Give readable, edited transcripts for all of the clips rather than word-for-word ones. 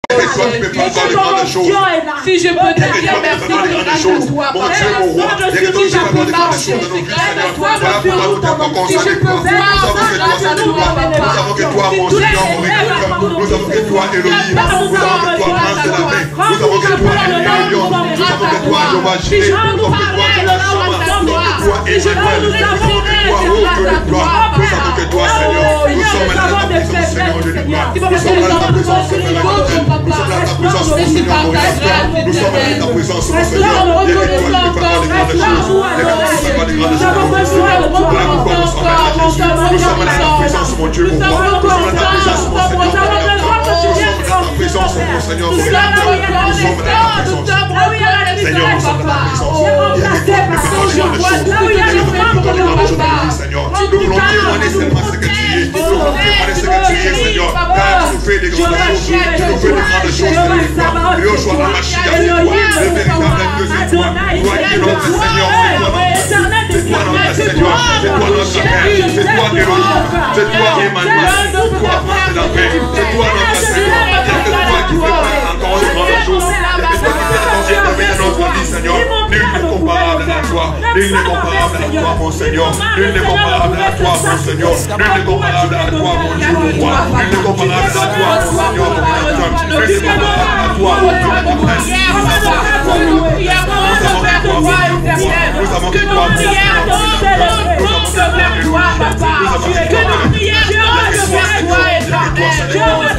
toi qui peux faire encore de grandes choses. Si je peux te dire merci de grâce à toi, mon Dieu, mon roi, il y a que toi qui peux faire de grandes choses dans nos vies, Seigneur. Voilà pourquoi nous t'avons consacré toi. Nous savons que toi, nous savons que toi, mon Seigneur, mon Rédempteur, nous savons que toi, Elohim, nous savons que toi, Prince de la paix, nous savons que toi, Elion, nous savons que toi, Jéhovah Jireh, nous savons que toi, Jehovah Shammah, nous savons que toi, Emmanuel, nous savons que toi, oh Dieu de gloire, nous savons que toi, Seigneur, nous sommes là dans ta présence, Seigneur, Dieu de gloire, nous sommes là dans ta présence, Seigneur, nous sommes là dans ta présence, mon Seigneur, mon Rédempteur, nous sommes là dans ta présence, mon Seigneur, il y a que toi qui peux faire des grandes choses, il y a que toi qui peux faire des grandes choses, mon Seigneur, voilà pourquoi nous sommes là, Jésus, nous sommes là dans ta présence, mon Dieu, mon roi, nous sommes là dans ta présence, mon Seigneur, mon Rédempteur, nous sommes là dans ta présence, mon Seigneur, mon Rédempteur, nous sommes là dans ta présence, Seigneur, nous sommes là dans ta présence, il y a que toi qui peux faire des grandes choses, il y a que toi qui peux faire des grandes choses dans nos vies, Seigneur, nous voulons témoigner seulement ce que tu es, nous voulons témoigner ce que tu es, Seigneur, car tu nous fais des grandes choses, tu nous fais des grandes choses, Seigneur, et au choix de la machine, c'est toi, le véritable Dieu, c'est toi, toi qui es notre Seigneur, c'est toi notre Seigneur, c'est toi notre Père, c'est toi Elohim, c'est toi Emmanuel, c'est toi Prince de la paix, c'est toi notre Seigneur, il n'y a que toi qui peux faire encore de grandes choses, il n'y a que toi qui peux encore intervenir dans notre vie, Seigneur, nul n'est comparable à toi, nul n'est comparable à toi, mon Seigneur, nul n'est comparable à toi, mon Seigneur, nul n'est comparable à toi, mon Dieu, mon roi, nul n'est comparable à toi, mon Seigneur, mon Rédempteur, nul n'est comparable à toi, mon Dieu, mon Prince, nous savons que toi,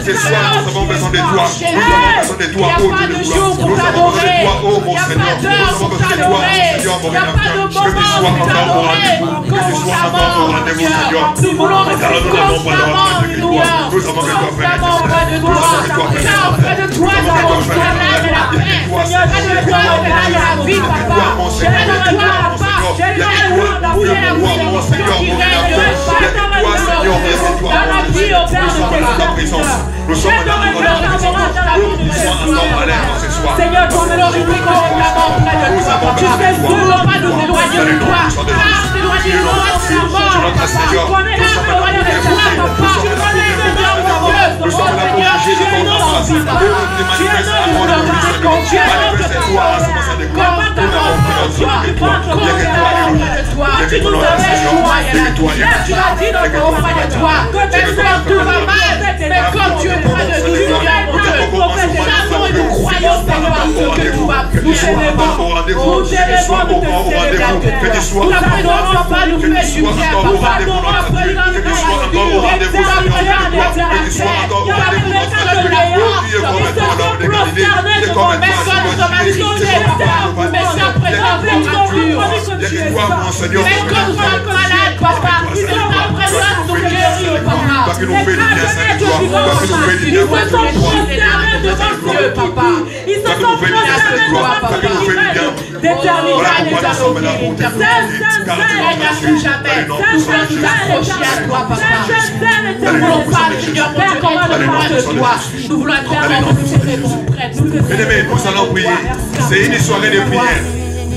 ce soir, nous avons besoin de toi. Nous avons besoin de toi, oh Dieu de gloire. Nous avons besoin de toi, oh mon Seigneur. Nous avons besoin de toi, Seigneur, mon Rédempteur. Que tu sois encore au rendez-vous. Que tu sois encore au rendez-vous, Seigneur. Car nous n'avons pas le droit de toi. Nous avons que toi faire nous avons que toi faire de toi, mon Seigneur. Mon Seigneur, mon Rédempteur. Nous sommes dans la présence. Nous sommes encore à l'air ce soir. Seigneur, ton nom est constamment près de toi. Tu sais que nous ne pas nous éloigner de toi. Éloigner de toi, c'est la mort. Tu connais la mort de toi, papa. Tu connais le nom de Dieu. Nous sommes là pour juger de ton grâce. Tu es notre raconte. Tu es notre gloire. Nous n'avons pas notre Dieu que toi. Il n'y a que toi, Elohim. Tu nous avais choisi. Tu as dit dans ton auprès de toi. Même quand tout va mal, mais comme tu es près de nous, tu es mon Dieu. Nous nous croyons, Seigneur, que tu vas nous célébrer. Nous célébrons, nous te célébrons. Nous n'apprenons pas nous faire du bien, papa. Nous apprenons que tu sois encore au rendez-vous, Seigneur. Que tu sois encore au rendez-vous, notre Dieu. Nous sommes prosternés devant toi. Mais quand nous sommes agités, papa, mais c'est après ta venture. Mais quand nous sommes malades, papa, nous sommes en présence de guérir, papa. Parce que nous faisons du bien, Seigneur. Parce que nous faisons du bien, Ils se sont prosternés devant Dieu, papa. Ils se sont prosternés devant papa. D'éternité à l'éternité. Nous voulons pas, Seigneur, Père, comment nous parler de toi. Nous voulons être vraiment prêts. Bien-aimés, nous allons prier. C'est une soirée de prière.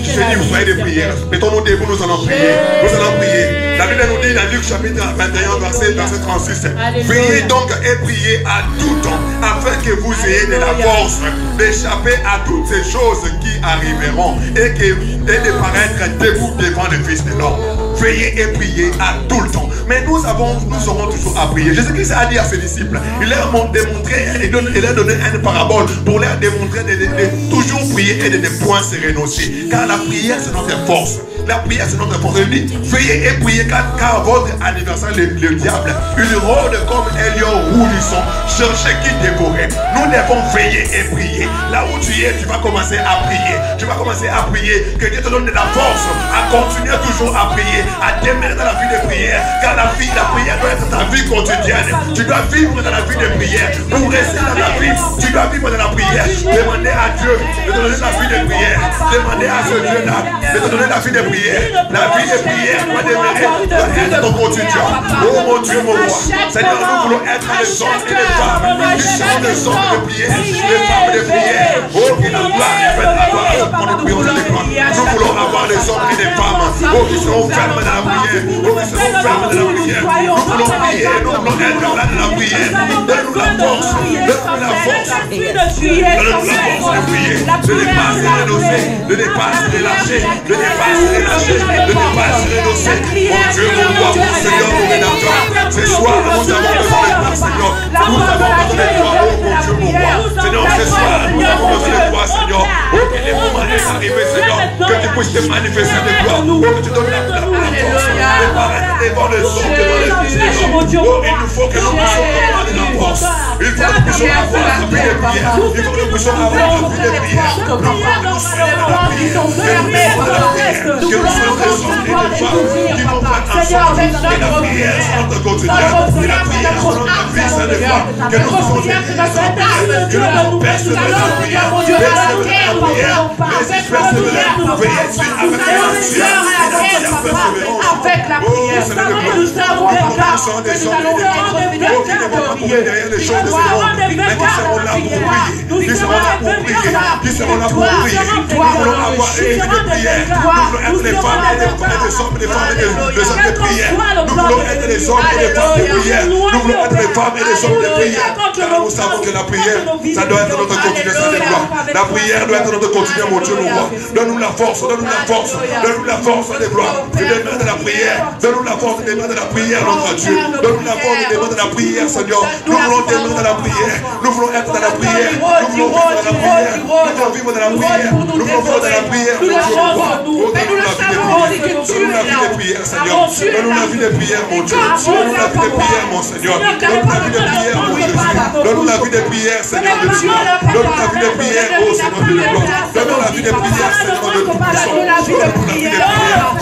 Je te dis, vous soyez de prière. Mettons-nous debout, nous allons prier. Nous allons prier. La Bible nous dit dans Luc chapitre 21, verset 36. Priez donc et priez à tout temps, afin que vous ayez de la force d'échapper à toutes ces choses qui arriveront et de paraître debout devant le Fils de l'homme. Veillez et priez à tout le temps. Mais nous aurons toujours à prier. Jésus-Christ a dit à ses disciples, il leur a démontré, il leur a donné une parabole pour leur démontrer de toujours prier et de ne point se renoncer. Car la prière, c'est notre force. La prière, c'est notre force. Il dit, veillez et priez car votre adversaire, le diable, il rôde comme un lion rougissant, cherchez qui dévorer. Nous devons veiller et prier. Là où tu es, tu vas commencer à prier. Tu vas commencer à prier. Que Dieu te donne de la force à continuer toujours à prier, à demeurer dans la vie de prière. Car la prière doit être ta vie quotidienne. Tu dois vivre dans la vie de prière. Pour rester dans la vie, tu dois vivre dans la prière. Demandez à Dieu de te donner la vie de prière. Demandez à ce Dieu-là de te donner la vie de prière. La vie de prière doit demeurer, être ton quotidien. Oh mon Dieu, mon roi. Seigneur, nous voulons être des hommes et des femmes qui sont des hommes de prière, des femmes de prière. Oh, qui la gloire est faite à toi. On est prions de gloire. Nous voulons avoir des hommes et des femmes qui seront fermes dans la prière. Qui seront fermes dans la prière. Nous voulons prier, nous voulons être là dans la prière. Donne-nous la force. Donne-nous la force. Donne-nous la force de prier. De ne pas se renoncer, de ne pas se relâcher, de ne pas se relâcher, de ne pas se renoncer. Mon Dieu, mon roi, mon Seigneur, mon Rédempteur. Ce soir, nous avons besoin de toi, Seigneur. Nous avons besoin de toi, oh mon Dieu, mon roi. Seigneur, ce soir, nous avons besoin de toi, Seigneur. Oh, que les moments est arrivé, Seigneur. Que tu puisses te manifester de toi. Oh, que tu donnes la force. Devant les hommes, devant les Seigneur. Oh, il nous faut que nous puissions avoir de la force. Il faut que nous puissions avoir la vie de prière. Il faut que nous puissions avoir la vie de prière. Que nous soyons dans la prière. Que nous soyons dans la prière. Que nous soyons des hommes et des femmes qui vont faire ensemble. Et la prière est notre quotidien. Et la prière est notre vie, Seigneur. Que nous puissions vivre dans la prière. Que nous puissions persévérer dans la prière. Persévérer dans la prière. Persévérer avec l'action. Avec la prière, nous savons des hommes et des femmes qui ne vont pas courir derrière les choses de ce monde, mais qui seront là pour prier, qui seront là pour prier, qui seront là pour prier. Nous voulons avoir une vie de prière. Nous voulons être des femmes et des hommes et des femmes et des hommes de prière. Nous voulons être des hommes et des femmes de prière. Nous voulons être des femmes et des hommes de prière. Car nous savons que la prière, ça doit être notre quotidien, ça de gloire. La prière doit être notre quotidien, mon Dieu, mon roi. Donne-nous la force, donne-nous la force, donne-nous la force de gloire. Je demande de la prière. Donne-nous la force de demander la prière, notre Dieu. Donne-nous la force de demander la prière, Seigneur. Nous voulons demander la prière. Nous voulons être dans la prière. Nous voulons vivre dans la prière. Nous voulons vivre dans la prière. Nous voulons vivre dans la prière. Nous donne-nous la vie de prière. Donne-nous la vie de prière, Seigneur. Donne-nous la vie de prière, mon Dieu. Donne-nous la vie de prière, mon Seigneur. Donne-nous la vie de prière, mon Jésus. Donne-nous la vie de prière, Seigneur de Dieu. Donne-nous la vie de prière, oh Seigneur de gloire. Donne-nous la vie de prière, Seigneur de tout-puissant. Donne-nous la vie de prière.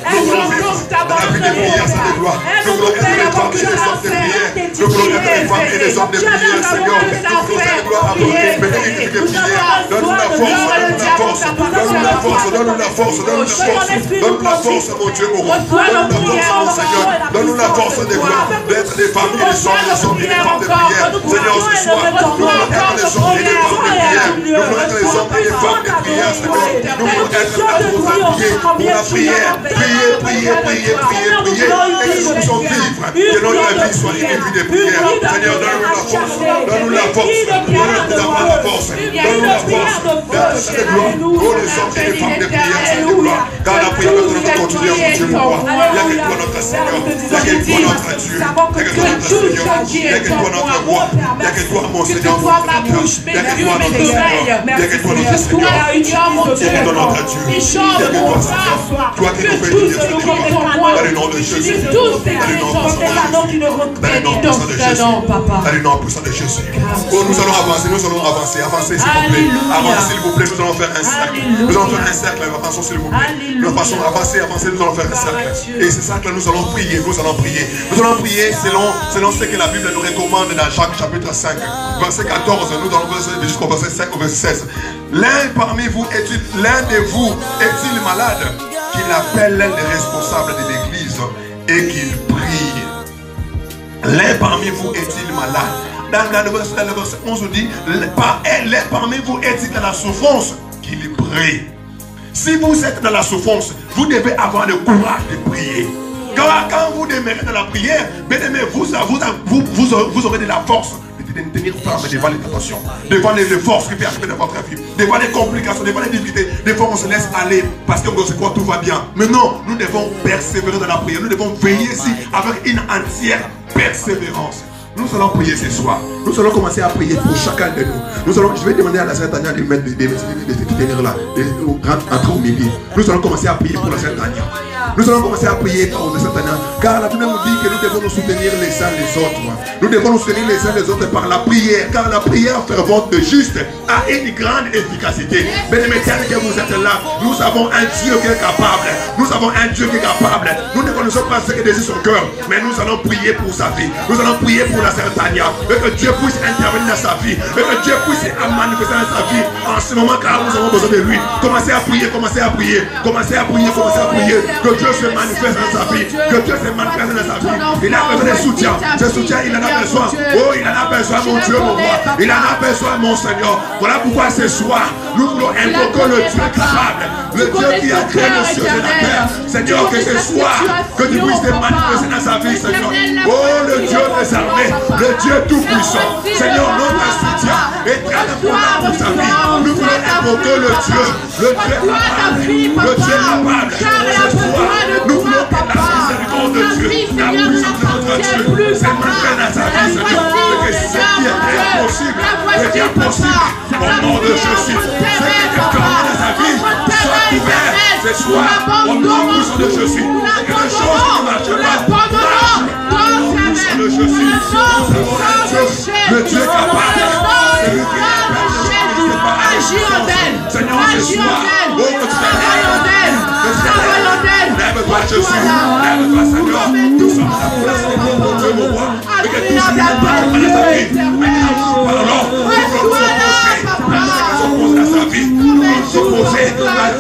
Nous voulons vivre dans la vie de prière, c'est de gloire. Nous voulons être des femmes et des hommes de prière. Nous voulons être des femmes et des hommes de prière, Seigneur. Nous voulons être gloire à votre bénédiction de prière. Donne-nous la force, donne-nous la force, donne-nous la force, donne-nous la force, donne-nous la force, donne-nous la force, mon Dieu, mon roi. Donne-nous la force, mon Seigneur. Donne-nous la force de gloire d'être des femmes et des hommes et des femmes de prière. Seigneur, ce soir, nous voulons être des hommes et des femmes de prière. Nous voulons être des hommes et des femmes de prière, Seigneur. Nous voulons être là pour prier, pour la prière. Prier, prier, prier, prier, prier. Et que nous puissions vivre. Que notre vie soit une vie de prière. Seigneur, donne-nous la force. Donne-nous la force. Donne-nous la force. Donne-nous la force. D'être de gloire. Oh, les hommes et les femmes de prière, c'est de gloire. Car la prière est notre quotidien, mon Dieu, mon roi. Il n'y a que toi, notre Seigneur. Il n'y a que toi, notre Dieu. Il n'y a que toi, notre Seigneur. Il n'y a que toi, notre roi. Il n'y a que toi, mon Seigneur, mon Protecteur. Il n'y a que toi, notre Seigneur. Il n'y a que toi, notre Seigneur. Il n'y a que toi, notre Dieu. Il n'y a que toi, Seigneur. Toi qui nous fais dire cette gloire. Dans le nom de Jésus. Dans le nom puissant de Jésus. Dans le nom puissant de Jésus. Oh, nous allons avancer, avancez s'il vous plaît. Avancez s'il vous plaît, nous allons faire un cercle. Nous allons faire un cercle, avançons s'il vous plaît. Nous passons, avancez, nous allons faire un cercle. Et ce cercle, nous allons prier, nous allons prier. Nous allons prier selon ce que la Bible nous recommande dans Jacques chapitre 5, verset 14. Nous allons jusqu'au verset 5 au verset 16. L'un de vous est-il malade qu'il appelle l'un des responsables de l'église et qu'il prie? L'un parmi vous est-il malade? Dans le verset 11 on dit, l'un parmi vous est-il dans la souffrance? Qu'il prie. Si vous êtes dans la souffrance, vous devez avoir le courage de prier. Quand vous demeurez dans la prière, bien aimé, vous aurez de la force de tenir ferme devant les tentations, devant les forces qui peuvent arriver dans votre vie, devant les complications, devant les difficultés. Des fois on se laisse aller parce qu'on se croit tout va bien. Mais non, nous devons persévérer dans la prière. Nous devons veiller ici avec une entière persévérance. Nous allons prier ce soir. Nous allons commencer à prier pour chacun de nous. Je vais demander à la Sainte Tania de tenir là, entre au milieu. Nous allons commencer à prier pour la Sainte Tania. Nous allons commencer à prier contre Satan. Car la Bible nous dit que nous devons nous soutenir les uns les autres. Nous devons nous soutenir les uns les autres par la prière. Car la prière fervente de juste a une grande efficacité. Bien-aimés, tel que vous êtes là, nous avons un Dieu qui est capable. Nous avons un Dieu qui est capable. Nous ne connaissons pas ce que désire son cœur, mais nous allons prier pour sa vie. Nous allons prier pour la sœur Tania. Et que Dieu puisse intervenir dans sa vie. Et que Dieu puisse manifester dans sa vie en ce moment, car nous avons besoin de lui. Commencez à prier, commencez à prier. Commencez à prier, commencez à prier. Que Dieu se manifeste dans sa vie. Que Dieu se manifeste dans sa vie. Il a besoin de soutien. Ce soutien, il en a besoin. Oh, il en a besoin, mon Dieu, mon roi. Il en a besoin, mon Seigneur. Voilà pourquoi ce soir, nous voulons invoquer le Dieu capable. Le Dieu qui a créé le ciel et la terre. Seigneur, que ce soir, que tu puisses te manifester dans sa vie, Seigneur. Oh, le Dieu des armées, le Dieu tout-puissant. Seigneur, notre soutien est très important pour sa vie. Nous voulons invoquer le Dieu capable. Le Dieu capable. Ce soir, nous voulons que la miséricorde de Dieu, la puissance de notre Dieu, se manifeste dans sa vie, Seigneur. Et que ce qui est impossible devient possible. Au nom de Jésus, ce qui est fermé dans sa vie soit ouvert ce soir. Au nom puissant de Jésus, et que les choses qui ne marchent pas marchent. De Jésus, le Dieu capable, celui qui agit en elle, Seigneur, ce soir, oh, que tu lève-toi, Jésus, lève-toi, Seigneur, nous sommes à la place de mon Dieu, mon roi, et que tout ce qui n'est pas dans sa vie, pardon, nous s'opposer à sa vie,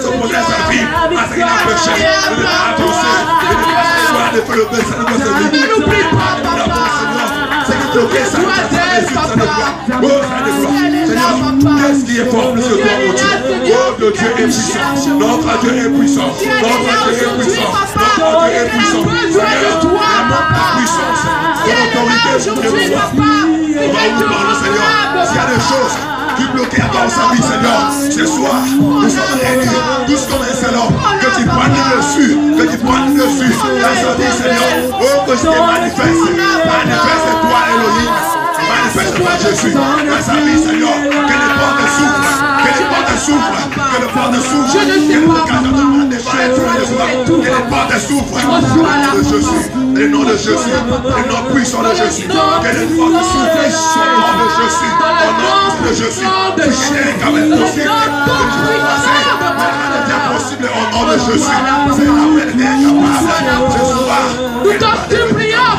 s'opposer à sa vie, à ce qu'il a péché, de ne pas avancer, de ne pas s'asseoir, de faire le bel salut de sa vie. Ne n'oublie pas, papa. C'est que bloquer ça, ça ne doit. Oh, ça ne doit. Seigneur, qu'est-ce qui est fort plus que toi, mon Dieu? Oh, le Dieu est puissant. Notre Dieu est puissant. Notre Dieu est puissant. Notre Dieu est puissant. Seigneur, la puissance, de l'autorité, Dieu mon roi. On va vous parler, Seigneur. S'il y a des choses qui bloquent dans sa vie, Seigneur, ce soir, nous sommes réunis, tous comme un seul homme, que tu prennes dessus, que tu prennes dessus, dans sa vie, Seigneur, oh, que je te manifeste-toi, Elohim, manifeste-toi, Jésus, dans sa vie, Seigneur, que les portes s'ouvrent, que les portes s'ouvrent, que les portes s'ouvrent, que les portes s'ouvrent, de Jésus, le nom de Jésus, le nom puissant de Jésus, que les portes s'ouvrent, au nom de Jésus, au nom de Jésus, tu es quand même possible, possible au nom de Jésus, c'est la capable, ce soir, nous t'en supplions,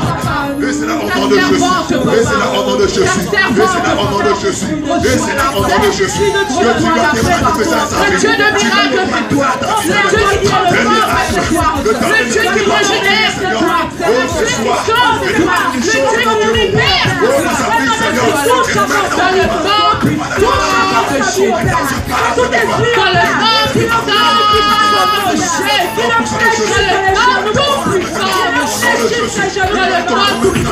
et c'est là au nom de Jésus, et c'est là au nom de Jésus, et c'est là au nom de Jésus, et c'est là au nom de Jésus, que tu vas te manifester à sa vie, le Dieu de miracle, c'est toi, le Dieu qui transforme, c'est toi, le Dieu qui régénère, c'est toi, le Dieu qui sauve, c'est toi, le Dieu qui libère, c'est toi, dans le temps, tout est chier, tout est chier, dans le temps, tout est chier, dans le temps, tout puissant,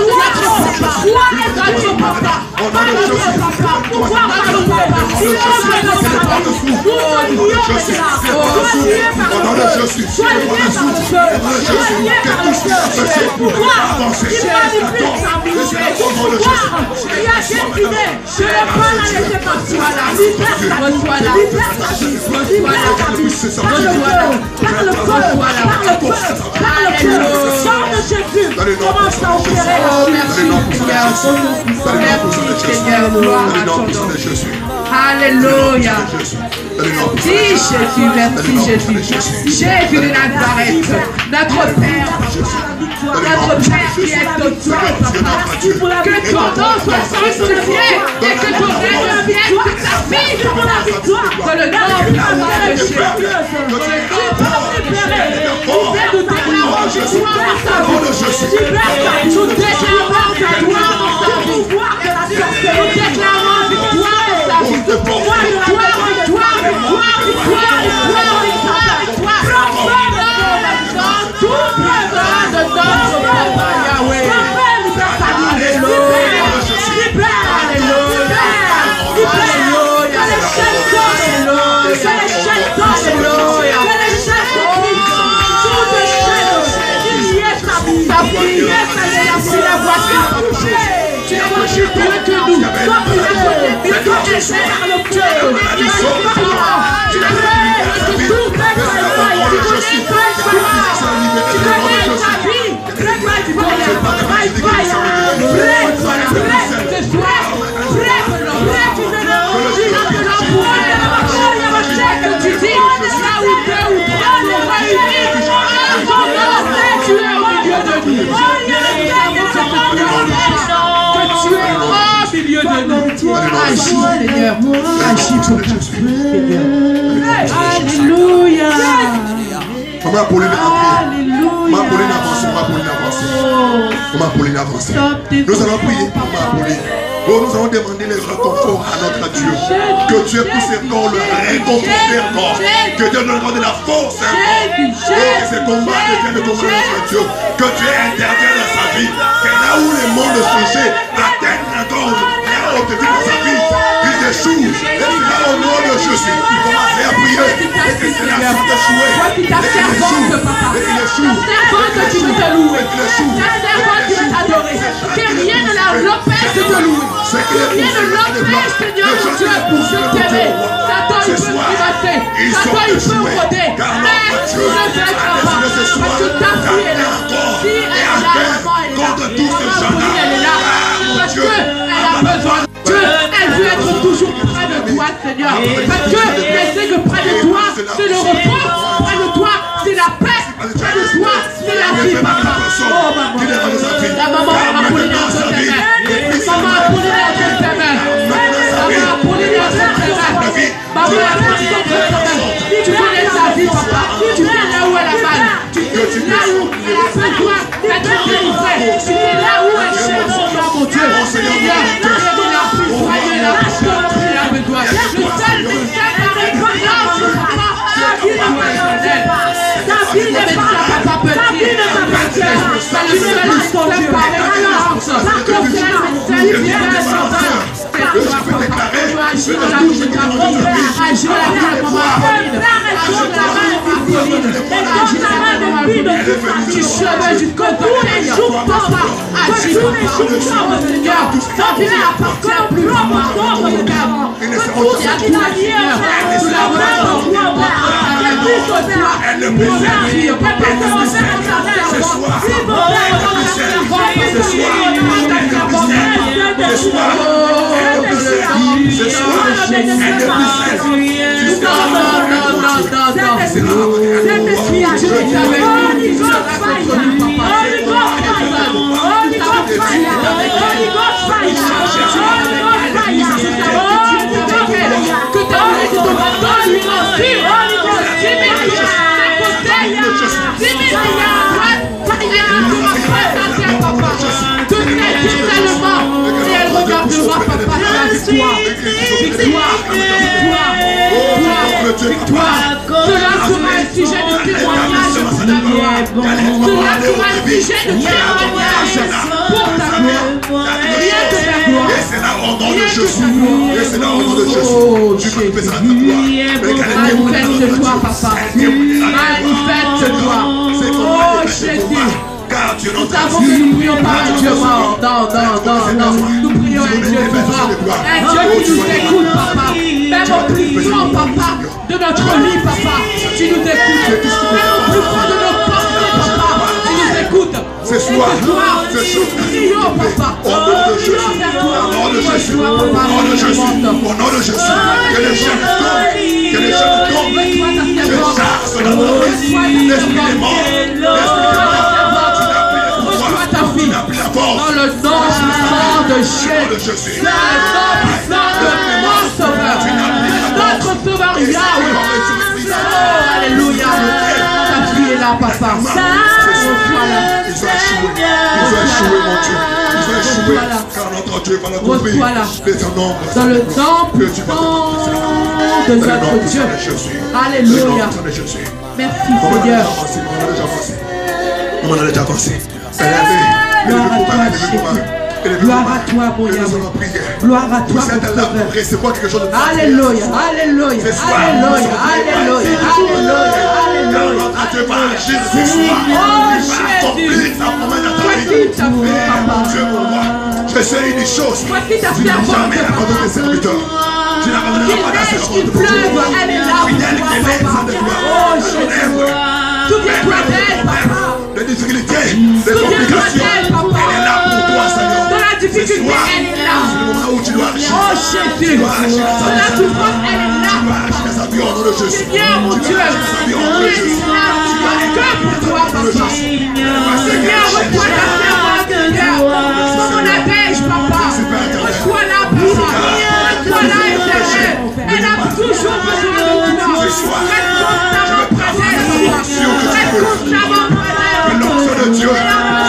commence à opérer. Alléluia. Merci Jésus, merci Jésus. Jésus de Nazareth, notre Père qui est au ciel. Que ton nom soit sanctifié et que ton règne vienne sur ta vie. Que le nom de Jésus. Nous déclarons victoire à ta vie. Nous déclarons victoire à ta vie. Nous déclarons victoire à ta vie. Victoire, victoire, victoire, victoire, victoire, victoire. Dans tout besoin de notre Père Yahweh. Alléluia. Alléluia. Que les chaînes tombent. Que les chaînes tombent. Alléluia. Que les chaînes tombent. Toutes les chaînes. Ta prière, c'est la voiture. Tu es reçu pour que nous. Sois prière. Il faut laisser par le cœur. Tu es prêt. Que tout est prêt. Tu connais ta vie. Break by fire. By fire. Break. Ce soir. Break. Que tu dis, là où deux ou trois sont réunis, tu es au milieu de nous. Que tu es au milieu de nous. Agis, Seigneur. Agis pour ta Seigneur. Alléluia. Maman Pauline a prié. Maman Pauline avance. Maman Pauline avance. Nous allons prier pour Maman Pauline. Oh, nous allons demander le réconfort à notre Dieu. Que Dieu puisse encore le réconforter encore. Que Dieu donne encore de la force encore. Oh, que ces combats deviennent le combat de notre Dieu. Que Dieu intervienne dans sa vie. Que là où les mondes cherchaient, atteignent encore la haute vie dans sa vie. Il échoue. Et c'est là au nom de Jésus. Il commence à prier. Et que c'est la sorte d'échouer. Toi qui ta servante, papa. Ta servante, tu veux te louer. Ta servante, tu veux t'adorer. Que rien ne l'empêche de te louer. Rien ne l'empêche, Seigneur mon Dieu, de t'aimer. Satan, il peut privater. Satan, il peut rôder. Mais tu ne vaincras pas. Parce que ta fille est là. Si elle est là, maman, elle est là. Elle est là. Parce qu'elle a besoin de Dieu. Elle veut être toujours près de toi, Seigneur. Parce qu'elle sait que près de toi, c'est le repos. Près de toi, c'est la paix. Près de toi, c'est la vie, papa. Oh, maman. La maman a appelé dans cette main. Maman a appelé dans cette main. Maman a appelé dans cette main. Maman a appelé dans cette main. Tu connais sa vie, papa. Tu sais là où elle a mal. Tu sais là où elle a besoin d'être délivrée. Tu sais là où elle cherche, mon Dieu. Seigneur, il a pris soigner la personne qui a besoin. Le seul médecin par excellence, papa, c'est la personnelle. Ta vie n'est pas papa petit. C'est le seul médecin par excellence. Le seul médecin qui est sauveur. Je peux déclarer, agir dans la vie de ta fille, agir dans la vie de maman Pauline, agir dans la main de Pauline, agir dans la main de Pauline, du chemin jusqu'au orteil, papa, agis papa, Seigneur, ta vie n'appartient plus papa, que tout est à toi Seigneur, nous la voulons pour toi, elle ne peut faire fille, papa, ce soir, victoire. Cela sera un sujet de témoignage pour ta gloire. Cela sera un sujet de témoignage pour ta gloire. Rien que ta gloire. Et c'est là au nom de Jésus. Et c'est là au nom de Jésus. Tu manifesteras ta gloire. Manifeste-toi, papa. Manifeste-toi. Oh Jésus. Nous savons que nous prions pas un Dieu mort. Non. Nous prions un Dieu vivant. Un Dieu qui nous écoute, papa. Même au plus grand, papa, de notre lit, papa, tu nous écoutes. Même au plus grand de nos pensées, papa, tu nous écoutes. Ce soir, prions, papa. Au nom de Jésus. Au nom de Jésus. Au nom de Jésus. Que les jeunes tombent. Que les jeunes tombent. Que chasse la mort. L'esprit est mort. Dans le nom puissant de Jésus. Dans le nom puissant de mon Sauveur. Notre Sauveur Yahweh. Oh, alléluia. Ta fille est là, papa. Ils ont échoué, mon Dieu. Ils ont échoué. Car notre Dieu va l'accomplir. Dans le nom puissant de notre Dieu. Alléluia. Merci, Seigneur. On a déjà avancé. Gloire à toi, mon Yahweh. Gloire à toi, mon Sauveur. Alléluia, alléluia, alléluia, alléluia, alléluia. Dieu va agir ce soir. Il va accomplir sa promesse dans ta vie. Je sais une chose. Tu n'as jamais abandonné tes serviteurs. Tu n'abandonneras pas ta serviteur. Qu'il pleuve, elle est là. Fidèle qu'elle est, sa de gloire. Oh, Jésus. Souviens-toi d'elle, papa. Les difficultés, les complications, elle est là pour toi, Seigneur. Dans la difficulté, elle est là. C'est le moment où tu dois agir. Oh Jésus. Tu dois agir dans Dans la sa vie. souffrance, elle est là. Tu dois agir dans sa vie au nom de Jésus. Seigneur, mon Tu Dieu. dois agir dans sa vie au nom de Elle Jésus. est là. Que pour toi, papa. Seigneur, reçois ta servante, Seigneur. Maman la beige, papa. Reçois la, papa. Reçois la, éternel. Elle a toujours besoin de toi. Reste constamment présente, papa. Reste constamment présente. Que l'onction de Dieu,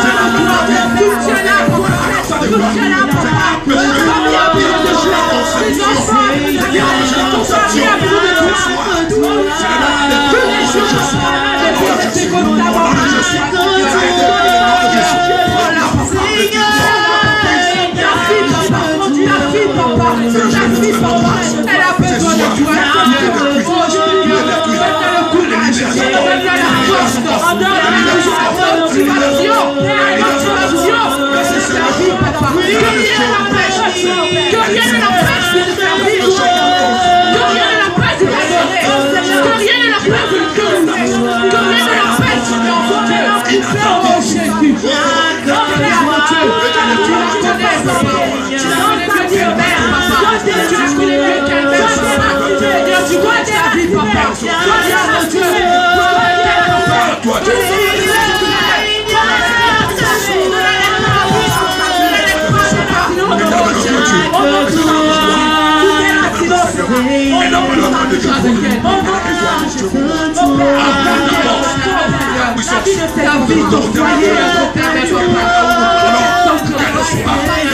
c'est la main de la vie. Soutiens-la, papa. Soutiens-la, papa. Sois bien plus de toi. Tes enfants, Seigneur, sois bien plus de toi. Tous les jours, papa. C'est constamment présente. Ta fille, papa, elle a besoin de toi. Oh, Seigneur, donne-le le courage, donne-le la force, donne-le la motivation, la vie, papa. Que rien ne l'empêche de servir, que rien ne l'empêche de t'adorer, que rien ne l'empêche de te louer, que rien ne l'empêche de Dieu. Oh, Jésus, oh, mon Dieu, tu la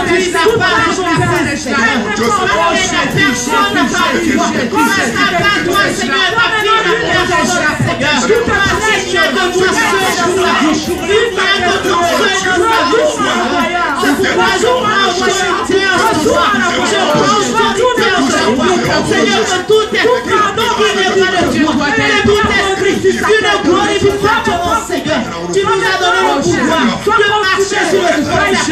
connais, papa, tu connais que Dieu mère, papa, tu la connais mieux qu'elle mère, papa, Seigneur, tu connais sa vie, papa, sois bien, mon Dieu, Seigneur, que tout est pardon qui n'est pas de Dieu, tout esprit, tu ne glorifies pas ton Seigneur. Tu nous as donné le pouvoir de marcher sur le toit. Tu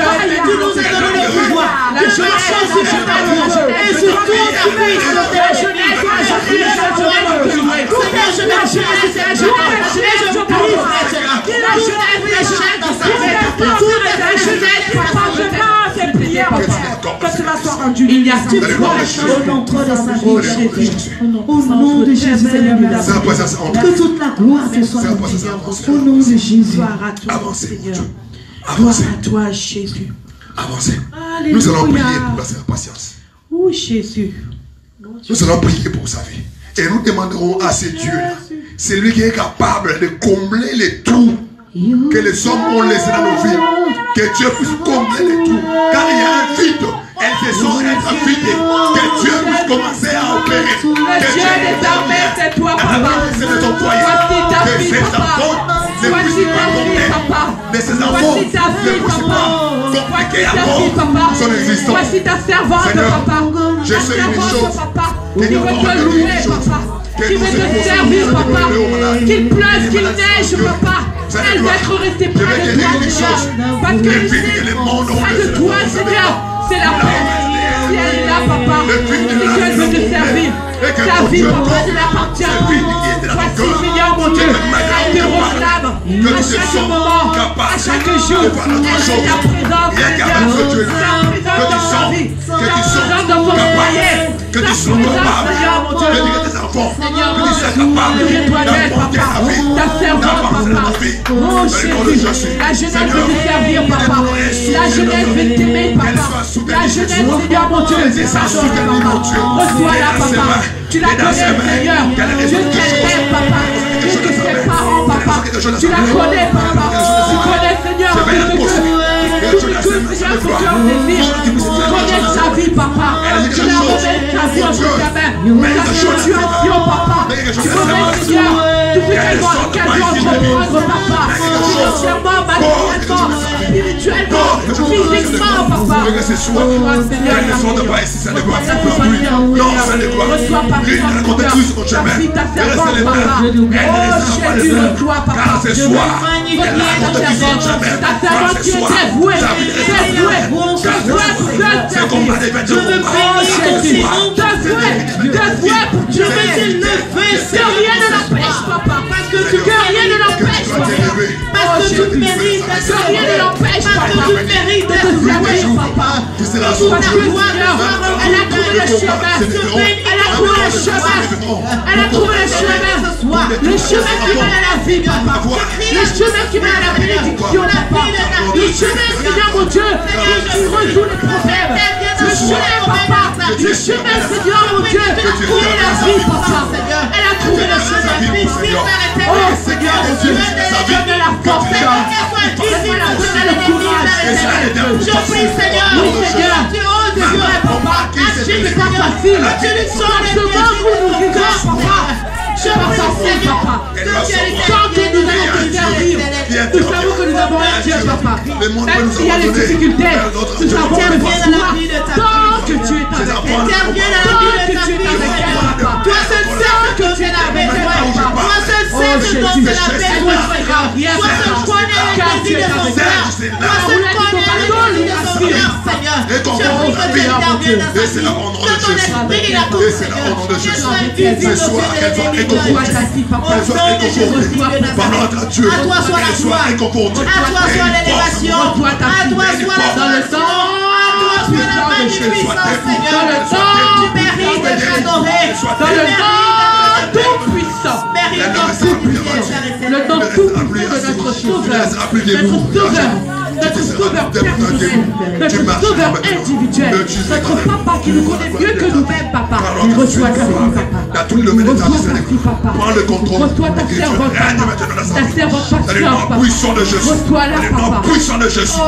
nous as donné le pouvoir de marcher sur ce avion et sur tout la vie de la jeunesse. Seigneur, je m'agis sur cette jeunesse et je prie maintenant. La jeunesse déchaîne dans sa vie. Toute la jeunesse, papa, je vais prier, papa. Que cela soit rendu. Il y a toute au nom de sa vie. Au nom de Jésus, Seigneur, que toute la gloire te soit rendue. Au nom de Jésus. Avancez, mon Dieu. Gloire à toi, Jésus. Avancez. Nous allons prier pour sa patience. Oh, Jésus. Nous allons prier pour sa vie. Et nous demanderons à ce Dieu-là, c'est lui qui est capable de combler les trous que les hommes ont laissés dans nos vies. Que Dieu puisse combler les trous. Car il y a un vide. Elles se sont vidées. Que Dieu puisse commencer à opérer. Le Dieu des armées, c'est toi, papa. C'est de ton foyer. Que ses enfants ne puissent pas compter. Mais ses enfants ne puissent pas compliquer à mort son existence. Voici ta servante, papa. Je sais une chose. Qui veut te louer, papa. Qui veut te servir, papa. Qu'il pleuve, qu'il neige, papa. Elle doit être restée près de toi, Seigneur. Parce que je sais, près de toi, Seigneur, c'est la paix. Si elle est là, papa, c'est qu'elle veut te servir. Ta vie, papa, ne l'appartient à toi. Voici, Seigneur, mon Dieu, elle te réclame à chaque moment, à chaque jour. Elle est ta présence, Seigneur. Ta présence dans ta vie, ta présence dans ton foyer. Que tu sois capable de dire à tes enfants, que tu sois capable d'apporter la vie, d'apporter la vie. Oh Jésus, la jeunesse veut te servir, papa. La jeunesse veut t'aimer, papa. La jeunesse, Seigneur, mon Dieu, reçois-la, papa. Tu la connais, Seigneur. Dieu t'aime, papa. Dieu que ses parents, papa. Tu la connais, papa. Tu connais, Seigneur, Seigneur, pour Dieu en désir. Tu connais sa vie, papa. Tu la remets ta vie entre ta main. Ta situation, papa. Tu connais, Seigneur, tout ce qu'elle doit entreprendre, papa. financièrement, matériellement, spirituellement, physiquement, papa. C'est soi. Elle ne sont pas ici, ça ne doit pas plus. Non, ça ne doit pas plus. Elle compte tout sur ton chemin. Elle reste les mains. Elle ne laissera pas les mains. Car c'est soi. Elle raconte tout sur ton chemin. Car c'est soi. Sa vie est dévouée. Car c'est comme un événement. Je veux qu'il ne fasse que rien ne l'empêche, papa. Parce que rien ne l'empêche, papa. Parce que tu mérites, rien ne l'empêche, parce que tu mérites d'être loué, papa. Parce que elle a trouvé le chemin. Elle a trouvé le chemin. Elle a trouvé le chemin. Le chemin qui mène à la vie, papa. Le chemin qui mène à la bénédiction, papa. Le chemin, Seigneur mon Dieu, qui résout les problèmes. Le chemin, papa. Le chemin, Seigneur mon Dieu, qui est la vie, papa. Elle a trouvé le chemin. Oh Seigneur mon Dieu, donne la force, donne le courage. Je prie, Seigneur, oui Seigneur, tu oses Dieu, papa. Agis, c'est pas facile. Tu le sens, ce monde où nous vivons, papa. Je prie, Seigneur, papa. Tant que nous allons te servir, nous savons que nous avons un Dieu, papa. Même s'il y a des difficultés, nous savons que toi, tant que tu es avec elle, tant que tu es avec elle, papa. Toi seul sais que tu es avec elle, papa. Toi seul sais que ton c'est la paix, toi seul connais les désirs de son cœur. Toi seul connais les désirs de son cœur, Seigneur. Je prie que tu interviennes dans sa vie. Que ton esprit il accompagne, Seigneur. Qu'elle soit visible au ciel de l'éternité. Au nom de Jésus de Nazareth. À toi soit la gloire. À toi soit l'élévation. À toi soit la salvation. À toi soit la magnificence, Seigneur. Tu mérites d'être adoré. Dans le nom tout puissant. Le nom tout puissant de notre Sauveur. Notre Sauveur personnel, notre Sauveur individuel, notre Papa qui nous connaît mieux que nous-mêmes, Papa. Il reçoit ta vie, Papa. Il reçoit ta vie, Papa. Reçois ta servante, Papa. Ta servante patiente, Papa. Reçois-la, Papa. Oh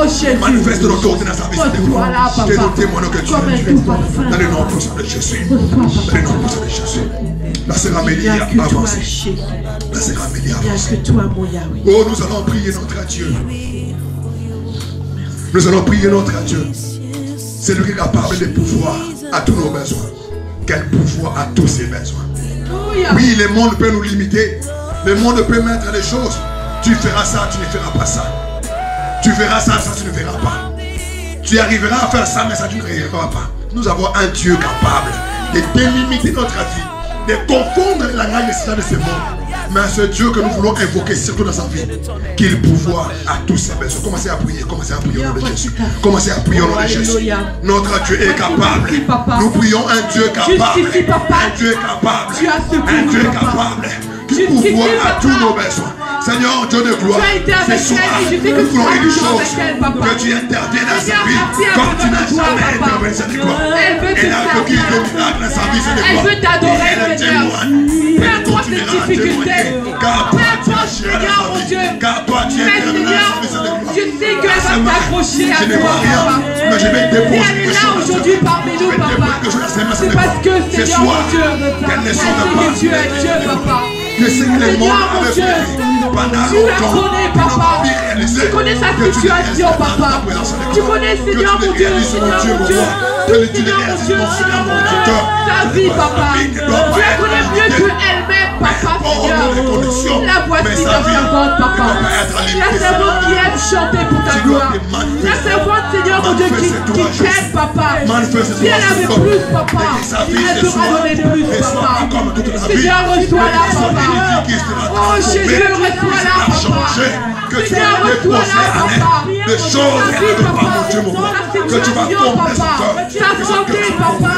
Jésus. Manifeste l'autorité dans sa vie. Reçois-la, Papa. Nous témoignons que tu es Dieu. Dans le nom puissant de Jésus. Dans le nom puissant de Jésus. La sœur Amélie avance. La sœur Amélie avance. Oh, nous allons prier notre Dieu. Nous allons prier notre Dieu. C'est lui qui est capable de pouvoir à tous nos besoins. Quel pouvoir à tous ses besoins. Oui, le monde peut nous limiter. Le monde peut mettre des choses. Tu feras ça, tu ne feras pas ça. Tu verras ça, ça tu ne verras pas. Tu arriveras à faire ça, mais ça tu ne réussiras pas. Nous avons un Dieu capable de délimiter notre vie, de confondre la langage de ce monde. Mais ce Dieu que nous voulons invoquer surtout dans sa vie, qu'il pouvoir à tous ses besoins. Commencez à prier au nom de Jésus. Commencez à prier au nom de Jésus. Notre Dieu est capable. Nous prions un Dieu capable. Un Dieu capable. Un Dieu capable. Qui pouvoir à tous nos besoins. Seigneur, Dieu de gloire, ce soir, nous voulons une chose, que tu interviennes dans sa vie, comme tu n'as jamais intervenu dans sa vie. Elle a vécu des miracles dans sa vie, c'est de gloire. Elle veut t'adorer, Seigneur. Peu importe les difficultés, car toi tu as cherché dans sa vie, car toi tu es intervenu dans sa vie, c'est de gloire. Je sais qu'elle va t'accrocher à toi, Papa. Mais je vais déposer elle est là aujourd'hui parmi nous, Papa. C'est parce que, Seigneur mon Dieu, que tu es Dieu, Papa. Que ce que le monde avait fait pendant longtemps, Papa. Tu connais sa situation, Papa. Tu connais, Seigneur mon Dieu, Seigneur mon Dieu, sa vie, Papa. Tu la connais mieux qu'elle-même, Papa, Seigneur. La voici ta servante, Papa. La servante qui aime chanter pour ta gloire. La servante, Seigneur mon Dieu, qui t'aime, Papa. Si elle avait plus, Papa, elle t'aura donné plus, Papa. Seigneur, reçois-la, Papa. Oh Jésus, reçois-la, Papa. Seigneur, reçois-la, Papa. Des choses que tu vas combler son cœur. Ta santé, Papa.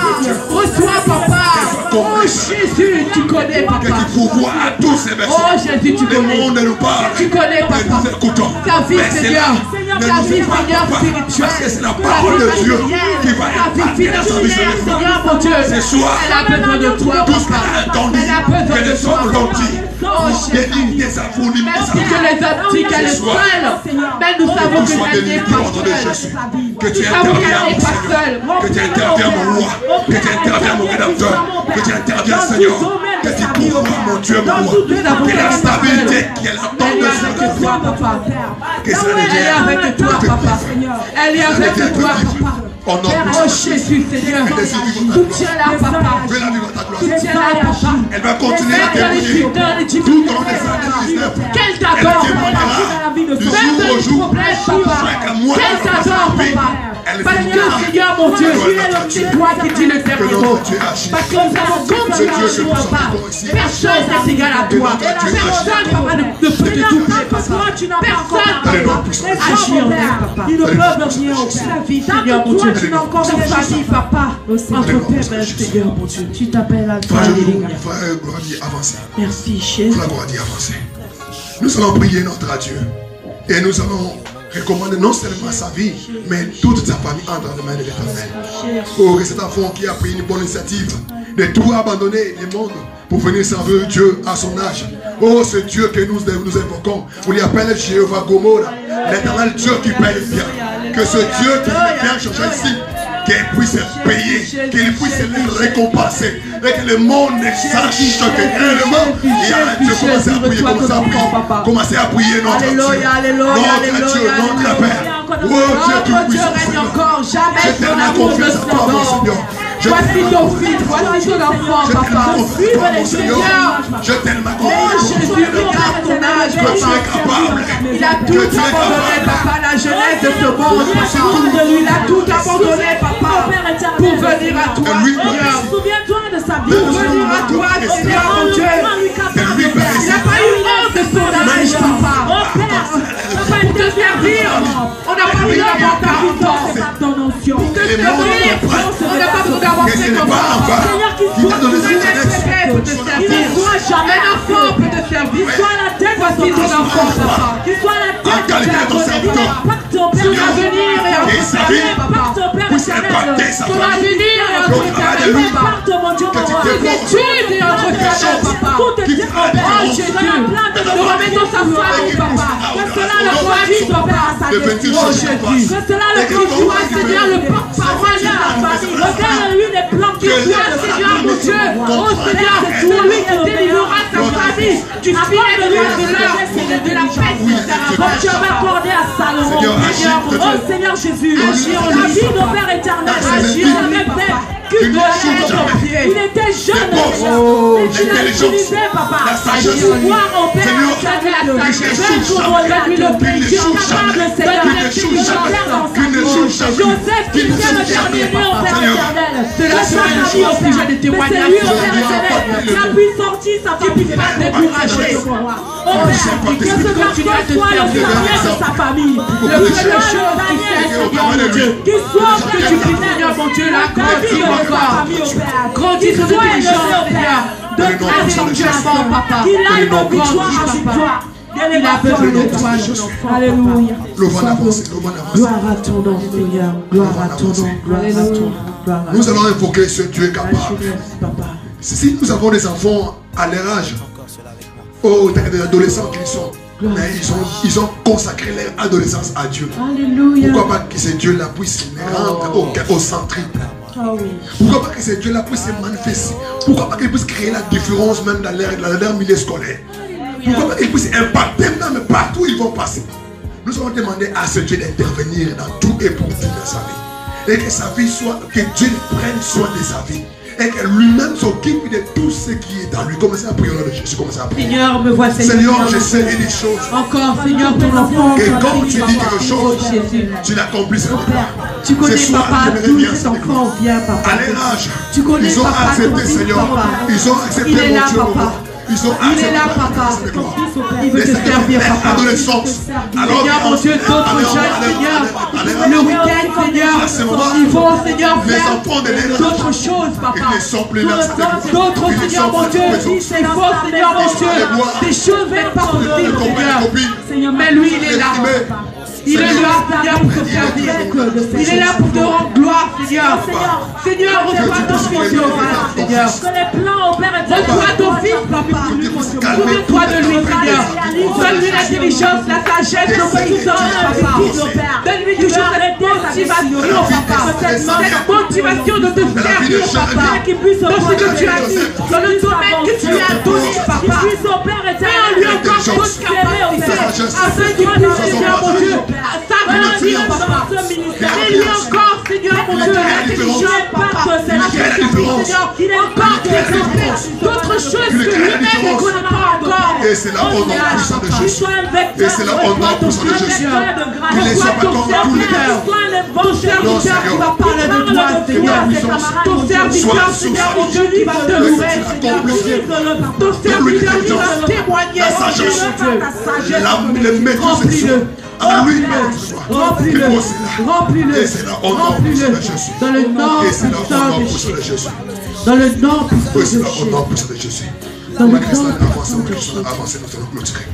Reçois, Papa. Oh Jésus, tu connais, Papa. Que tu pouvoir à tous ces besoins. Oh Jésus, tu connais. Le monde nous parle. Tu connais, Papa. Nous écoutons. Ta vie, Seigneur. Ta vie, Seigneur, spirituelle. Parce que c'est la parole de Dieu qui va impacter dans sa vie. Seigneur, mon Dieu. Ce soir, elle a besoin de toi, tout ce qu'elle Papa. a entendu, Elle a besoin que de les toi, hommes l'ont dit. Oh des avoues, Merci que les hommes disent qu'elle est seule. Mais nous savons que elle n'est pas seule. que tu interviens, mon Seigneur, que tu interviens, mon roi, que tu interviens, mon rédempteur, que tu interviens, Seigneur, que tu pourvois, mon Dieu, mon roi, que la stabilité qui est la tombe de toi, papa, que ça elle est avec toi, papa. Elle est avec toi, papa. Père Jésus, Seigneur, soutiens-la, papa. Soutiens-la, papa. Elle va continuer à témoigner tout au long des années 19. Qu'elle t'adore, du jour au jour, chaque mois, qu'elle t'adore, papa. Parce que, Seigneur, mon Dieu, c'est toi qui dis le dernier mot. Parce que nous avons confiance en toi, papa. Personne n'est égal à toi. Personne, papa, ne peut te doubler, papa. Personne, papa, agir, papa. Ils ne peuvent rien au vie, Seigneur, mon Dieu. Notre famille, papa. Entre tes mains, Seigneur, mon Dieu. Tu t'appelles Alpha. Frère Glorieux, avancez. Merci, cher. Frère Glorieux, avancez. Nous allons prier notre Dieu. Et nous allons recommander non seulement sa vie, mais toute sa famille entre les mains de l'Éternel. Oh, que cet enfant qui a pris une bonne initiative de tout abandonner le monde pour venir servir Dieu à son âge. Oh, ce Dieu que nous invoquons, on lui appelle Jéhovah Gomorrah, l'Éternel Dieu qui paye bien. Que ce Dieu qui vient chercher ici, qu'il puisse payer, qu'il puisse le récompenser, et que le monde sache que réellement, il y a un Dieu. Commencez à prier notre Dieu, notre Dieu, notre Père. Oh Dieu tout-puissant, je tellement confiance en toi, mon Seigneur. Voici ton fils, voici ton enfant, papa. Vive le Seigneur. Je tellement confiance. Oh Jésus, regarde ton âge, que tu es capable. Il a tout abandonné, papa, la jeunesse de ce monde, papa. Il a tout abandonné, papa, pour venir à toi, Seigneur. Souviens-toi de sa vie. Pour venir à toi, Seigneur, mon Dieu. Il n'a pas eu honte de son âge, papa. Pour te servir, on n'a pas besoin d'avoir 40 ans. Pour te servir, on n'a pas besoin d'avoir 50 ans. Seigneur, qu'il soit ton intérêt peut te servir. Un enfant peut te servir. Voici ton enfant, papa. Qu'il soit la tête de ton serviteur. Son avenir est entre ta main, papa. Son avenir est entre ta main, papa. Ses études est entre ta main, papa. Oh Jésus, nous remettons sa famille, papa. Que cela le conduise, papa. Oh Jésus, que cela le conduise, Seigneur, le porte-parole de la famille. Regarde-lui les plans qu'il voit, Seigneur, mon Dieu. Oh Seigneur, c'est lui qui délivrera sa famille du filet de l'heure et de la peste. Comme tu avais accordé à Salomon, Seigneur, oh Seigneur Jésus, agis en lui. Vie de Père éternel, agis en lui, Père. Il était jeune, mais tu l'as utilisé, papa. Pouvoir en Père, la sagesse, donne-lui le pays, capable, Seigneur, Joseph qui vient le dernier mot, Père éternel, de la famille au sujet des témoignages. C'est lui, Père éternel, qui a pu sortir sa famille, pas décourager. Oh Père, que ce garçon soit le servir de sa famille, le fait de choses qui fait, Seigneur mon Dieu, qui soit que tu puisses, Seigneur mon Dieu, la grandie encore, grandis son intelligence, Seigneur, donne-toi sanctuairement, papa, qu'il aille en victoire à victoire. Il a besoin de toi, mon enfant. Alléluia. Gloire à ton nom, Seigneur. Gloire à ton nom. Gloire à ton nom. Nous allons invoquer ce Dieu capable. Si nous avons des enfants à leur âge, oh, des adolescents qu'ils sont, mais ils ont consacré leur adolescence à Dieu. Alléluia. Pourquoi pas que ce Dieu-là puisse les rendre au centriple? Oh oui. Pourquoi pas que ce Dieu-là puisse se manifester? Pourquoi pas qu'il puisse créer la différence même dans leur milieu scolaire? Pourquoi pas qu'il puisse impacter même partout où ils vont passer? Nous allons demander à ce Dieu d'intervenir dans tout et pour tout dans sa vie. Et que sa vie soit, que Dieu prenne soin de sa vie. Et que lui-même s'occupe de tout ce qui est dans lui. Commencez à prier au nom de Jésus. Commencez à prier. Seigneur, me vois, Seigneur, je sais des choses. Encore, Seigneur, ton enfant. Et quand tu dis quelque chose, tu l'accomplis. Tu connais, papa, tous ces enfants, viens, papa. À leur âge, tu connais, ils ont accepté, Seigneur. Ils ont accepté, mon Dieu, papa. Il est là, papa. Il veut te servir, papa. Seigneur, mon Dieu, d'autres jeunes, Seigneur. Le week-end, Seigneur. Ils vont, Seigneur, faire d'autres choses, papa. D'autres, Seigneur, mon Dieu. Il faut, Seigneur, mon Dieu. Des choses même pas possibles, Seigneur. Mais lui, il est là. Il est là, Seigneur, pour te servir. Il est là pour te rendre gloire, Seigneur. Seigneur, reçois ton fils, Seigneur. Reçois ton fils, papa. calmer. Toi de lui, Seigneur. Donne-lui l'intelligence, la sagesse, l'obéissance, papa. Donne-lui toujours cette motivation, papa. Cette motivation de te servir, papa. Dans ce que tu as dit, dans le domaine que tu lui as donné, papa. Fais en lui encore toute capacité, afin qu'il puisse, Seigneur mon Dieu, s'agrandir, papa. Fais-lui encore, Seigneur mon Dieu, l'intelligence, papa. Seigneur, encore d'autres choses que lui-même ne connaît pas encore. Et c'est la honte puissant de Jésus. Et c'est la honte puissant de Jésus. Qu'il les soit comme tous les cœurs. Ton serviteur qui va parler de toi, Seigneur. Ton serviteur, Seigneur, mon Dieu, qui va te louer, Seigneur. Ton serviteur qui va témoigner, la sagesse, les maîtrises, remplis-le, remplis-le, et c'est la honte puissant de Jésus. Dans le nom puissant de Jésus. Dans le nom puissant de Jésus. Marie-Christine, avancez, nous allons clôturer.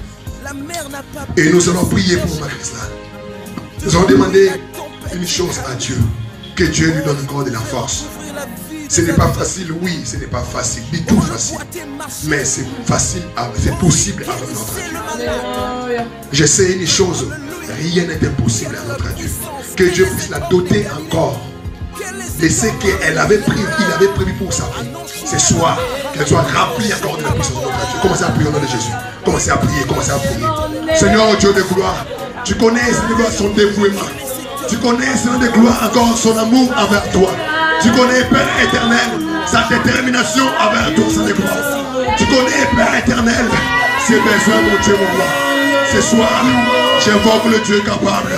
Et nous allons prier pour Marie-Christine. Nous allons demander une chose à Dieu, que Dieu lui donne encore de la force. Ce n'est pas facile, oui, ce n'est pas facile, du tout facile. Mais c'est facile, c'est possible avec notre Dieu. Je sais une chose, rien n'est impossible à notre Dieu. Que Dieu puisse la doter encore de ce qu'il avait prévu pour sa vie. Ce soir, qu'elle soit remplie encore de la puissance de notre Dieu. Commencez à prier au nom de Jésus. Commencez à prier, commencez à prier. Seigneur Dieu de gloire, tu connais Seigneur son dévouement. Tu connais Seigneur de gloire encore son amour envers toi. Tu connais Père éternel sa détermination envers toi, sa gloire. Tu connais Père éternel ses besoins, mon Dieu, mon roi. Ce soir, j'invoque le Dieu capable.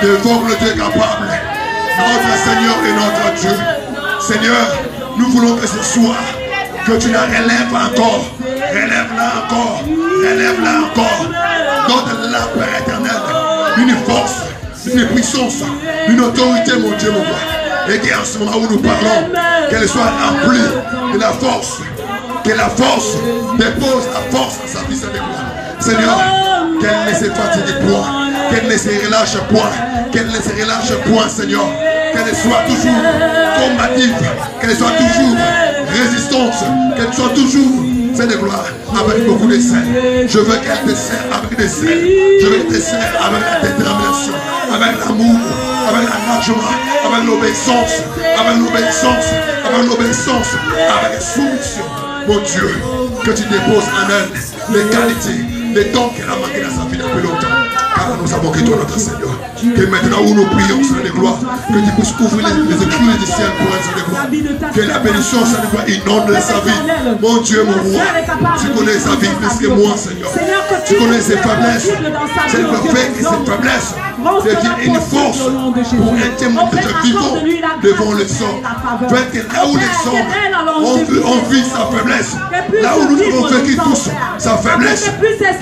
J'invoque le Dieu capable. Notre Seigneur et notre Dieu. Seigneur, nous voulons que ce soir, que tu la relèves encore. Relève-la encore. Relève-la encore. Donne-la, Père éternel, une force, une puissance, une autorité, mon Dieu, mon roi. Et qu'en ce moment où nous parlons, qu'elle soit remplie de la force. Que la force dépose la force en sa vie, Seigneur, qu'elle ne se fatigue point. Qu'elle ne se relâche point. Qu'elle ne se relâche point, Seigneur. Qu'elle soit toujours combative. Qu'elle soit toujours résistante. Qu'elle soit toujours, Seigneur de gloire, avec beaucoup de sel. Je veux qu'elle te serre avec des sel. Je veux qu'elle te serre avec la détermination, avec l'amour, avec l'engagement, avec l'obéissance, avec l'obéissance, avec l'obéissance, avec la soumission. Mon Dieu, que tu déposes en elle les qualités, les dons qu'elle a manqué dans sa vie depuis longtemps. Car nous avons que toi, notre Seigneur. Que maintenant où nous prions, Seigneur de gloire, que tu puisses ouvrir les écluses du ciel pour elle, Seigneur de gloire. Que la bénédiction, Seigneur de gloire, inonde sa vie. Mon Dieu, mon roi, tu connais sa vie plus que moi, Seigneur. Tu connais ses faiblesses. C'est le fait que ses faiblesses deviennent une force pour un témoin de te vivant devant le sang. Fait que là où les hommes ont vu sa faiblesse, là où nous avons vécu tous sa faiblesse,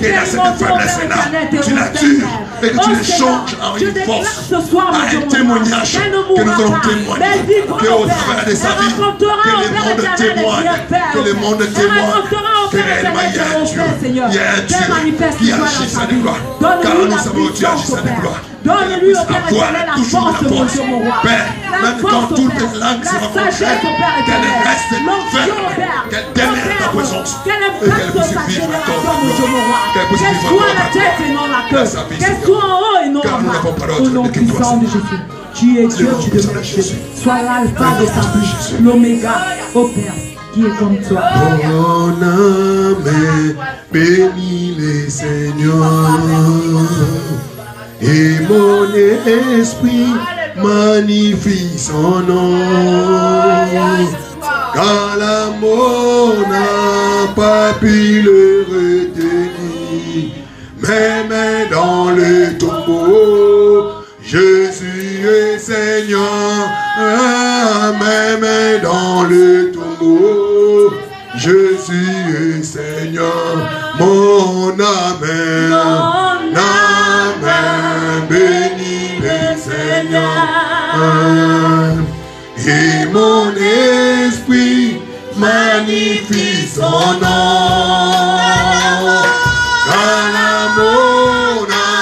qu'elle a cette faiblesse-là, tu la tues et que tu les changes en une force, à un témoignage que nous allons témoigner, qu'au travers de sa vie, que le monde témoigne, que réellement il y a un Dieu, qui agit sa gloire, car nous savons que tu agis sa gloire. Donne-lui au Père éternel la force, mon Dieu, mon roi. Père, même quand toutes les langues seront contraires, qu'elle reste ferme, qu'elle demeure ta présence, et qu'elle puisse vivre encore, qu'elle puisse vivre encore la tête et non la queue, qu'elle soit en haut et non en bas, au nom puissant de Jésus. Tu es Dieu, tu demeures Dieu. Sois l'alpha de sa vie, l'oméga, ô Père, qui est comme toi. Mon âme bénis les seigneurs. Et mon esprit magnifie son nom. Car l'amour n'a pas pu le retenir. Même dans le tombeau, Jésus est Seigneur. Même dans le tombeau, Jésus est Seigneur. Mon âme, bénis le Seigneur, et mon esprit magnifie son nom. Car l'amour n'a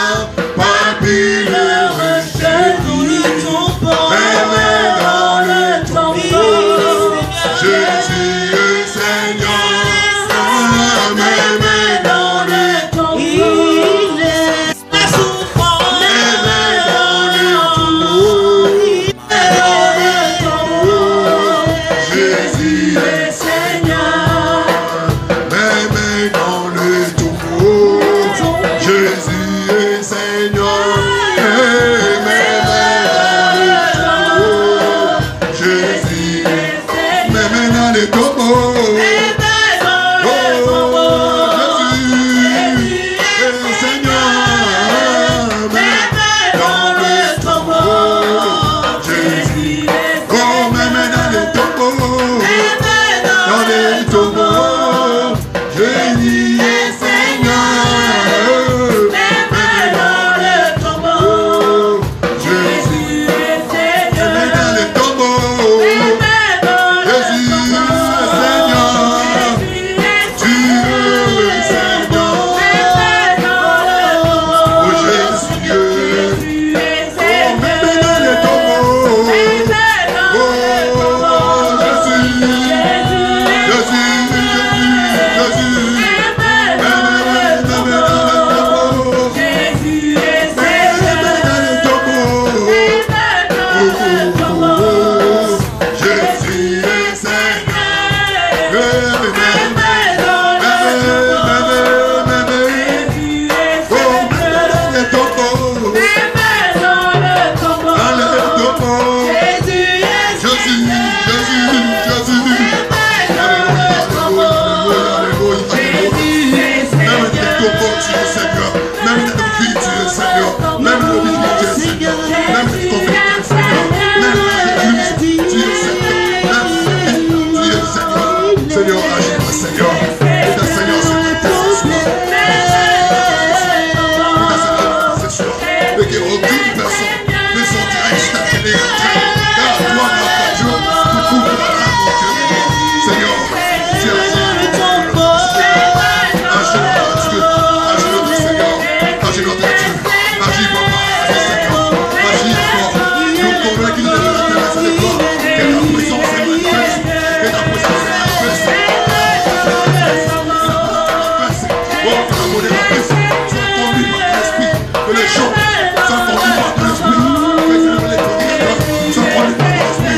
pas pu le retenir, même dans le tombeau, Jésus est Seigneur, même chaud. Sois conduit par ton esprit. Fais-le les conduire. Sois conduit par ton esprit.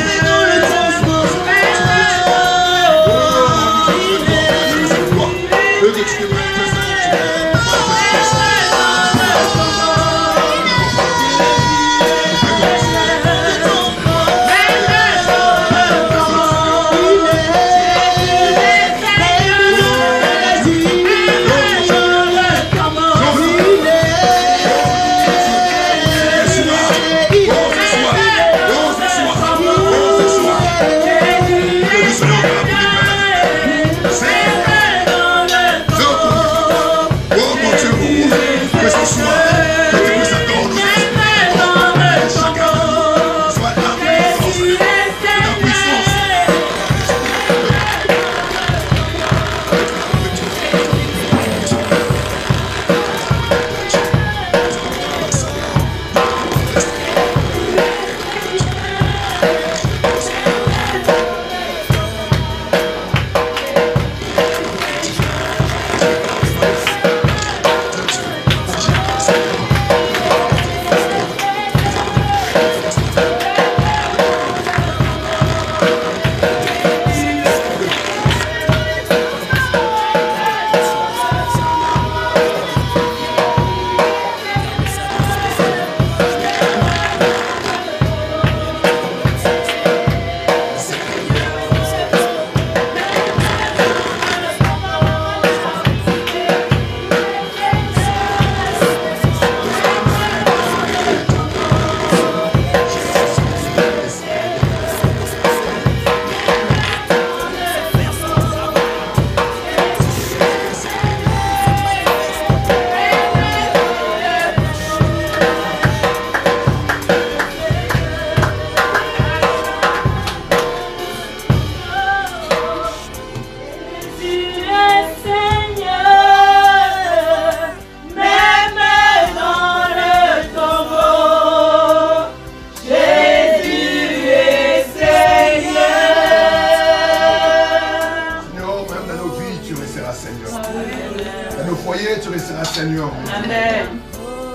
Seigneur. Amen.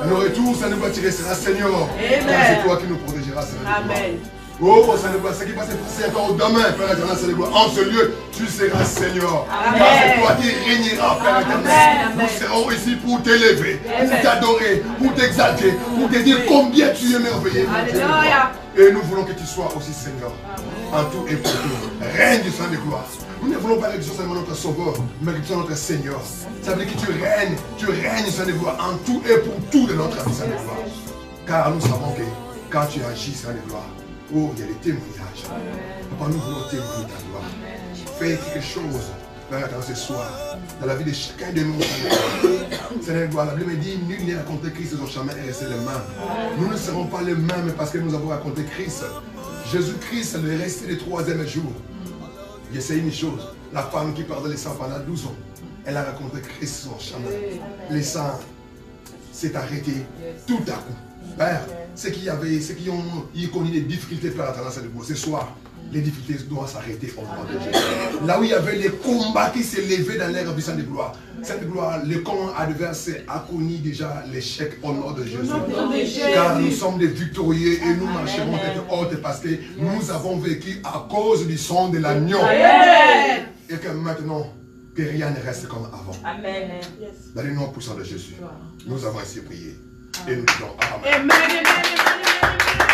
À nos retours, ça nous bâtira, Seigneur. Amen. C'est toi qui nous protégeras, Seigneur. Amen. Oh, Seigneur, ce qui va se passer encore demain, Père éternel, Seigneur, en ce lieu, tu seras Seigneur. Amen. C'est toi qui régneras, Père éternel. Nous serons ici pour t'élever, pour t'adorer, pour t'exalter, pour te dire combien tu es merveilleux. Alléluia. Et nous voulons que tu sois aussi Seigneur, en tout et pour tout. Règne du Saint de gloire. Nous ne voulons pas que tu sois seulement notre Sauveur, mais que tu sois notre Seigneur. Ça veut dire que tu règnes, Saint de gloire, en tout et pour tout de notre vie, Saint de gloire. Car nous savons que quand tu agis, Saint de gloire, oh, il y a des témoignages. Papa, nous voulons témoigner ta gloire. Fais quelque chose, Père éternel, ce soir, dans la vie de chacun de nous, Seigneur de gloire. La Bible me dit, nul n'a raconté Christ sur chemin et resté les mêmes. Nous ne serons pas les mêmes parce que nous avons raconté Christ. Jésus-Christ est resté le troisième jour. Je sais une chose, la femme qui perdait le sang pendant 12 ans, elle a raconté Christ sur chemin. Le sang s'est arrêté tout à coup. Père, ceux qui ont connu des difficultés, Père éternel, ce soir, les difficultés doivent s'arrêter au nom de Jésus. Là où il y avait les combats qui s'élevaient dans l'air du Saint de gloire, Saint de gloire, le camp adverse a connu déjà l'échec au nom de Jésus. Car nous sommes des victorieux et nous marcherons tête haute parce que nous avons vécu à cause du sang de l'agneau. Et que maintenant, que rien ne reste comme avant. Amen. Dans le nom puissant de Jésus, nous avons ainsi prié. Et nous disons Amen. Amen.